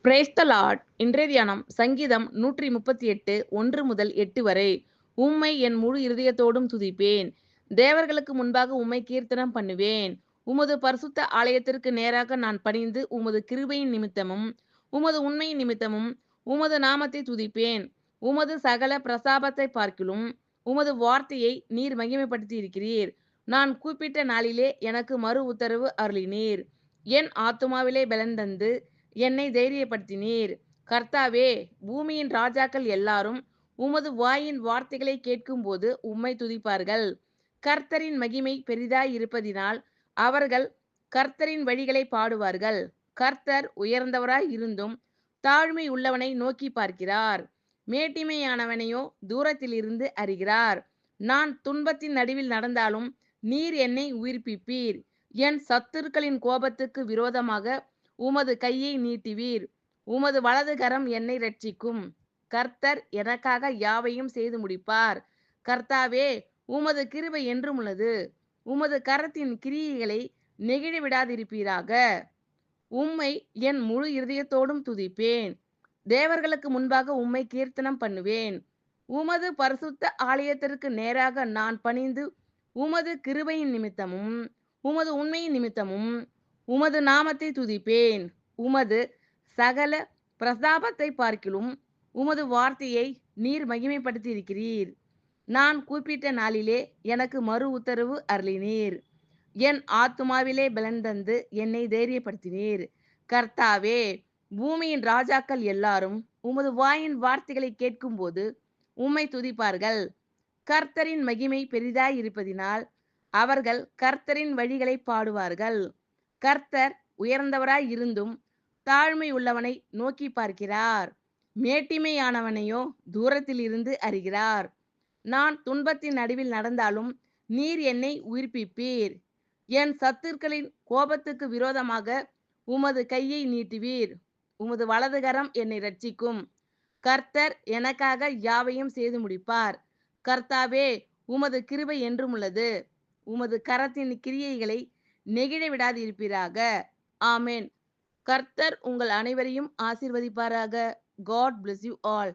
Praise the Lord. இன்றைய தியானம் சங்கீதம் 138 1 முதல் 8 வரை. உம்மை என் முழு இருதயத்தோடும் துதிப்பேன். தேவர்களுக்கு முன்பாக உம்மை கீர்த்தனம் பண்ணுவேன். உமது பரிசுத்த ஆலயத்திற்கு நேராக நான் பணிந்து உமது கிருபையின் நிமித்தமும் உமது உண்மையின் நிமித்தமும் உமது நாமத்தை துதிப்பேன். உமது சகல பிரசாபத்தை பார்க்கிலும் உமது வார்த்தையை நீர் மகிமைப்படுத்தி இருக்கிறீர். நான் கூப்பிட்ட நாளிலே எனக்கு மறு உத்தரவு அருளினீர். என் ஆத்துமாவிலே பலன் தந்து என்னை தைரியப்படுத்தினீர். கர்த்தாவே, பூமியின் ராஜாக்கள் எல்லாரும் உமது வாயின் வார்த்தைகளை கேட்கும்போது உம்மை துதிப்பார்கள். கர்த்தரின் மகிமை பெரிதாய் இருப்பதினால் அவர்கள் கர்த்தரின் வழிகளை பாடுவார்கள். கர்த்தர் உயர்ந்தவராய் இருந்தும் தாழ்மை உள்ளவனை நோக்கி பார்க்கிறார். மேட்டிமையானவனையோ தூரத்திலிருந்து அறிகிறார். நான் துன்பத்தின் நடுவில் நடந்தாலும் நீர் என்னை உயிர்ப்பிப்பீர். என் சத்துருக்களின் கோபத்துக்கு விரோதமாக உமது கையை நீட்டுவீர். உமது வலது கரம் என்னை இரட்சிக்கும். கர்த்தர் எனக்காக யாவையும் செய்து முடிப்பார். கர்த்தாவே, உமது கிருபை என்றும் உள்ளது. உமது கரத்தின் கிரியைகளை நெகிழ விடாதிருப்பீராக. உம்மை என் முழு இருதயத்தோடும் துதிப்பேன். தேவர்களுக்கு முன்பாக உம்மை கீர்த்தனம் பண்ணுவேன். உமது பரிசுத்த ஆலயத்திற்கு நேராக நான் பணிந்து உமது கிருபையின் நிமித்தமும் உமது உண்மையின் நிமித்தமும் உமது நாமத்தை துதிப்பேன். உமது சகல பிரதாபத்தை பார்க்கிலும் உமது வார்த்தையை நீர் மகிமைப்படுத்தி இருக்கிறீர். நான் கூப்பிட்ட நாளிலே எனக்கு மறு உத்தரவு அருளினீர். என் ஆத்துமாவிலே பலன் தந்து என்னை தைரியப்படுத்தினீர். கர்த்தாவே, பூமியின் ராஜாக்கள் எல்லாரும் உமது வாயின் வார்த்தைகளை கேட்கும்போது உம்மை துதிப்பார்கள். கர்த்தரின் மகிமை பெரிதாய் இருப்பதினால் அவர்கள் கர்த்தரின் வழிகளை பாடுவார்கள். கர்த்தர் உயர்ந்தவராய் இருந்தும் தாழ்மை உள்ளவனை நோக்கி பார்க்கிறார். மேட்டிமையானவனையோ தூரத்தில் இருந்து அறிகிறார். நான் துன்பத்தின் நடுவில் நடந்தாலும் நீர் என்னை உயிர்ப்பிப்பீர். என் சத்துருக்களின் கோபத்துக்கு விரோதமாக உமது கையை நீட்டுவீர். உமது வலது கரம் என்னை இரட்சிக்கும். கர்த்தர் எனக்காக யாவையும் செய்து முடிப்பார். கர்த்தாவே, உமது கிருபை என்றும் உள்ளது. உமது கரத்தின் கிரியைகளை நெகிழ விடாதிருப்பீராக. ஆமென். கர்த்தர் உங்கள் அனைவரையும் ஆசீர்வதிப்பாராக. God bless you all.